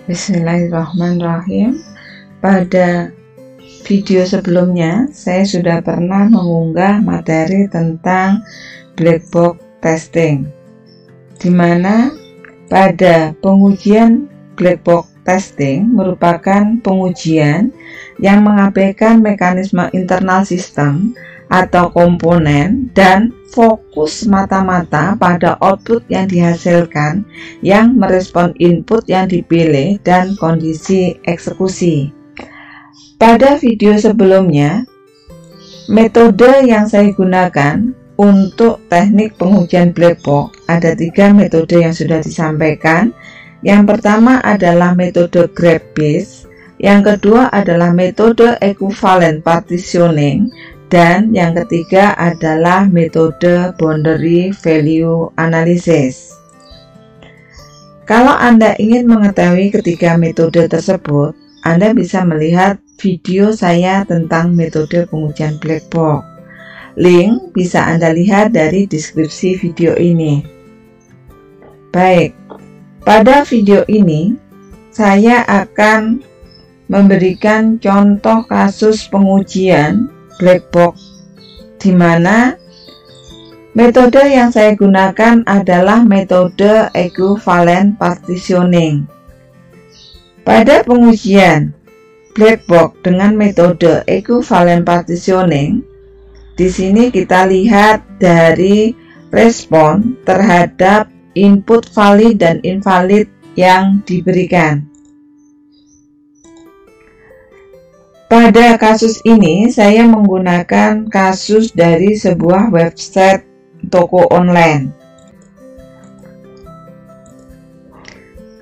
Bismillahirrahmanirrahim. Pada video sebelumnya saya sudah pernah mengunggah materi tentang black box testing, di mana pada pengujian black box testing merupakan pengujian yang mengabaikan mekanisme internal sistem atau komponen dan fokus mata-mata pada output yang dihasilkan yang merespon input yang dipilih dan kondisi eksekusi. Pada video sebelumnya, metode yang saya gunakan untuk teknik pengujian black box ada 3 metode yang sudah disampaikan. Yang pertama adalah metode graph based, yang kedua adalah metode equivalent partitioning, dan yang ketiga adalah metode boundary value analysis. Kalau Anda ingin mengetahui ketiga metode tersebut, Anda bisa melihat video saya tentang metode pengujian black box. Link bisa Anda lihat dari deskripsi video ini. Baik, pada video ini saya akan memberikan contoh kasus pengujian black box, di mana metode yang saya gunakan adalah metode equivalent partitioning. Pada pengujian black box dengan metode equivalent partitioning, di sini kita lihat dari respon terhadap input valid dan invalid yang diberikan. Pada kasus ini, saya menggunakan kasus dari sebuah website toko online.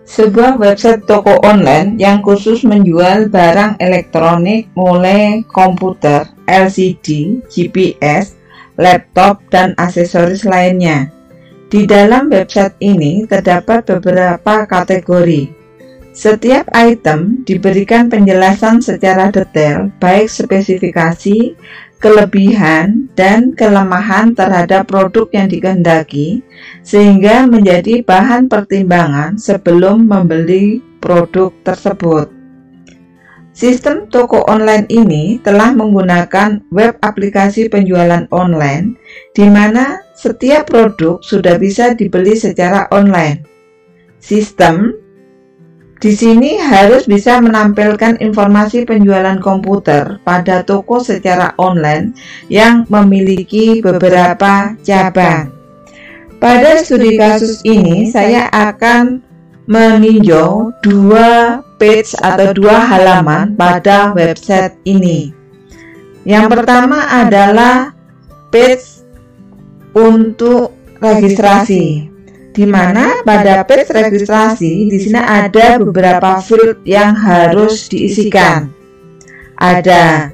Sebuah website toko online yang khusus menjual barang elektronik mulai komputer, LCD, GPS, laptop, dan aksesoris lainnya. Di dalam website ini terdapat beberapa kategori. Setiap item diberikan penjelasan secara detail, baik spesifikasi, kelebihan, dan kelemahan terhadap produk yang dikehendaki, sehingga menjadi bahan pertimbangan sebelum membeli produk tersebut. Sistem toko online ini telah menggunakan web aplikasi penjualan online, di mana setiap produk sudah bisa dibeli secara online. Sistem di sini harus bisa menampilkan informasi penjualan komputer pada toko secara online yang memiliki beberapa cabang. Pada studi kasus ini, saya akan meninjau 2 page atau 2 halaman pada website ini. Yang pertama adalah page untuk registrasi, di mana pada page registrasi di sini ada beberapa field yang harus diisikan. Ada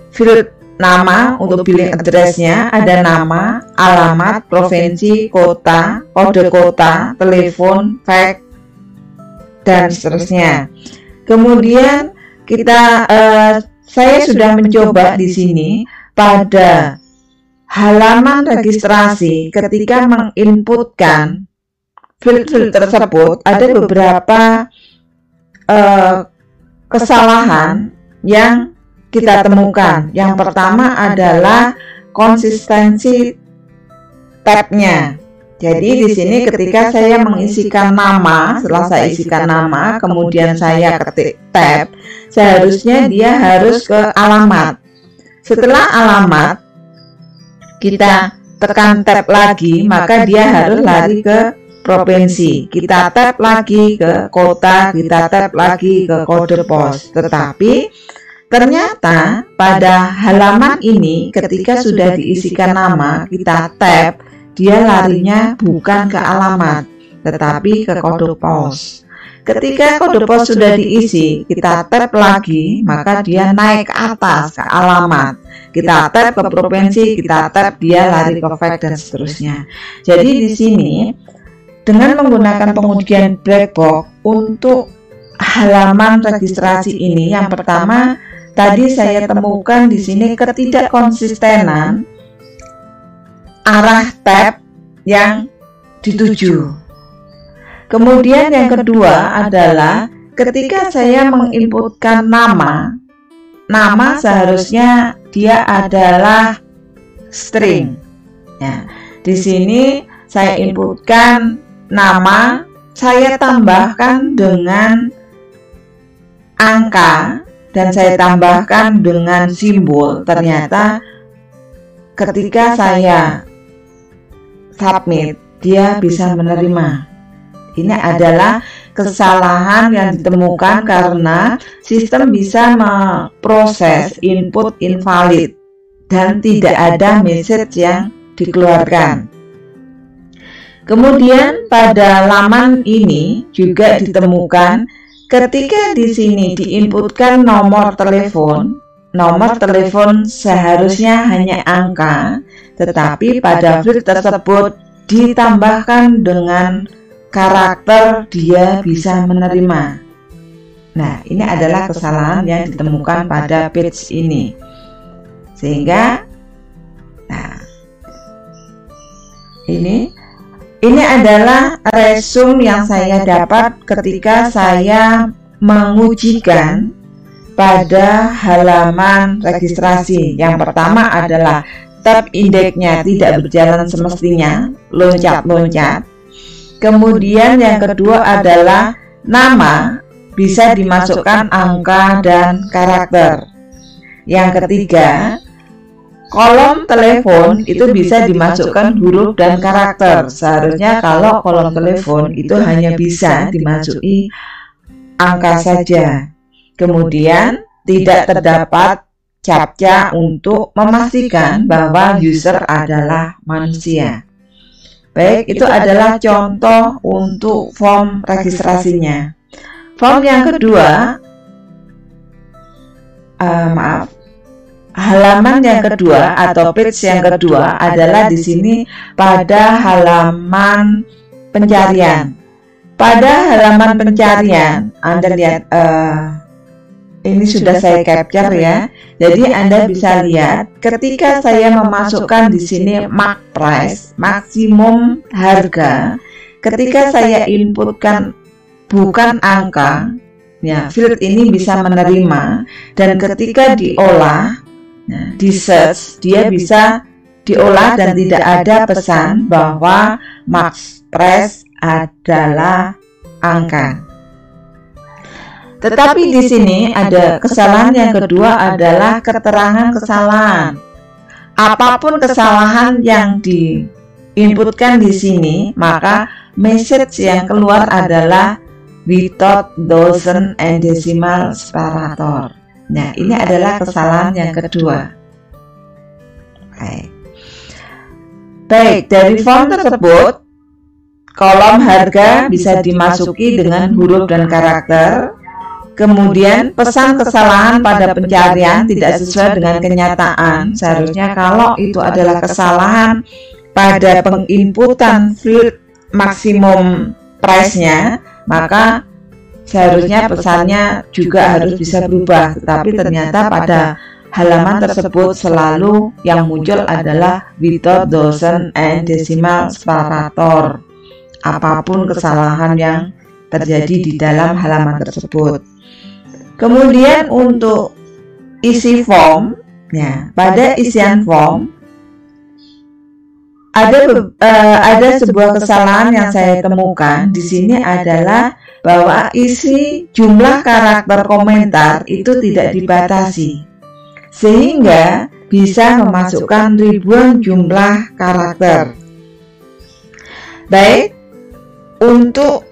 field nama untuk billing address-nya, ada nama, alamat, provinsi, kota, kode kota, telepon, fax, dan seterusnya. Kemudian saya sudah mencoba di sini pada halaman registrasi. Ketika menginputkan field-field tersebut, ada beberapa kesalahan yang kita temukan. Yang pertama adalah konsistensi tabnya. Jadi di sini ketika saya mengisikan nama, setelah saya isikan nama, kemudian saya ketik tab, seharusnya dia harus ke alamat. Setelah alamat, kita tekan tab lagi, maka dia harus lari ke provinsi. Kita tab lagi ke kota, kita tab lagi ke kode pos. Tetapi ternyata pada halaman ini ketika sudah diisikan nama, kita tab, dia larinya bukan ke alamat, tetapi ke kode pos. Ketika kode pos sudah diisi, kita tab lagi, maka dia naik ke atas ke alamat. Kita tab ke provinsi, kita tab, dia lari ke fax, dan seterusnya. Jadi di sini dengan menggunakan pengujian black box untuk halaman registrasi ini, yang pertama tadi saya temukan di sini ketidakkonsistenan arah tab yang dituju. Kemudian yang kedua adalah ketika saya menginputkan nama seharusnya dia adalah string. Ya, di sini saya inputkan nama, saya tambahkan dengan angka dan saya tambahkan dengan simbol. Ternyata ketika saya submit, dia bisa menerima. Ini adalah kesalahan yang ditemukan karena sistem bisa memproses input invalid dan tidak ada message yang dikeluarkan. Kemudian pada laman ini juga ditemukan ketika di sini diinputkan nomor telepon seharusnya hanya angka, tetapi pada field tersebut ditambahkan dengan karakter dia bisa menerima. Nah, ini adalah kesalahan yang ditemukan pada page ini. Sehingga ini adalah resume yang saya dapat ketika saya mengujikan pada halaman registrasi. Yang pertama adalah tab indeksnya tidak berjalan semestinya, loncat-loncat. Kemudian yang kedua adalah nama bisa dimasukkan angka dan karakter. Yang ketiga, kolom telepon itu bisa dimasukkan huruf dan karakter. Seharusnya kalau kolom telepon itu hanya bisa dimasuki angka saja. Kemudian tidak terdapat captcha untuk memastikan bahwa user adalah manusia. Baik, itu adalah contoh untuk form registrasinya. Form yang kedua, halaman yang kedua atau page yang kedua adalah di sini pada halaman pencarian. Pada halaman pencarian, Anda lihat ini sudah saya capture ya. Jadi Anda bisa lihat ketika saya memasukkan di sini max price, maksimum harga, ketika saya inputkan bukan angka, ya, field ini bisa menerima, dan ketika diolah, di search, dia bisa diolah dan tidak ada pesan bahwa max price adalah angka. Tetapi di sini ada kesalahan yang kedua adalah keterangan kesalahan. Apapun kesalahan yang diinputkan di sini, maka message yang keluar adalah without dozen and decimal separator. Nah, ini adalah kesalahan yang kedua. Baik, dari form tersebut, kolom harga bisa dimasuki dengan huruf dan karakter. Kemudian pesan kesalahan pada pencarian tidak sesuai dengan kenyataan. Seharusnya kalau itu adalah kesalahan pada penginputan field maksimum price-nya, maka seharusnya pesannya juga harus bisa berubah. Tetapi ternyata pada halaman tersebut selalu yang muncul adalah without dozen and decimal separator. Apapun kesalahan yang terjadi di dalam halaman tersebut. Kemudian untuk isi form, ya, pada isian form ada sebuah kesalahan yang saya temukan di sini adalah bahwa isi jumlah karakter komentar itu tidak dibatasi, sehingga bisa memasukkan ribuan jumlah karakter. Baik, untuk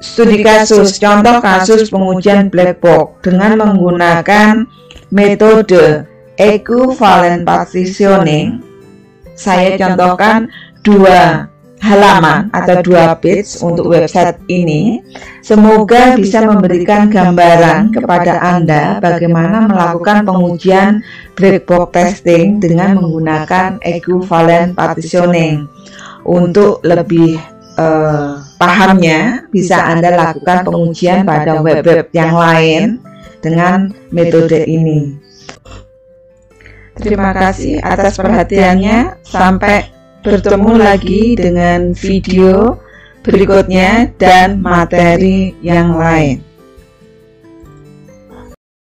studi kasus, contoh kasus pengujian black box dengan menggunakan metode equivalent partitioning, saya contohkan 2 halaman atau 2 page untuk website ini. Semoga bisa memberikan gambaran kepada Anda bagaimana melakukan pengujian black box testing dengan menggunakan equivalent partitioning. Untuk lebih pahamnya, bisa Anda lakukan pengujian pada web-web yang lain dengan metode ini. Terima kasih atas perhatiannya. Sampai bertemu lagi dengan video berikutnya dan materi yang lain.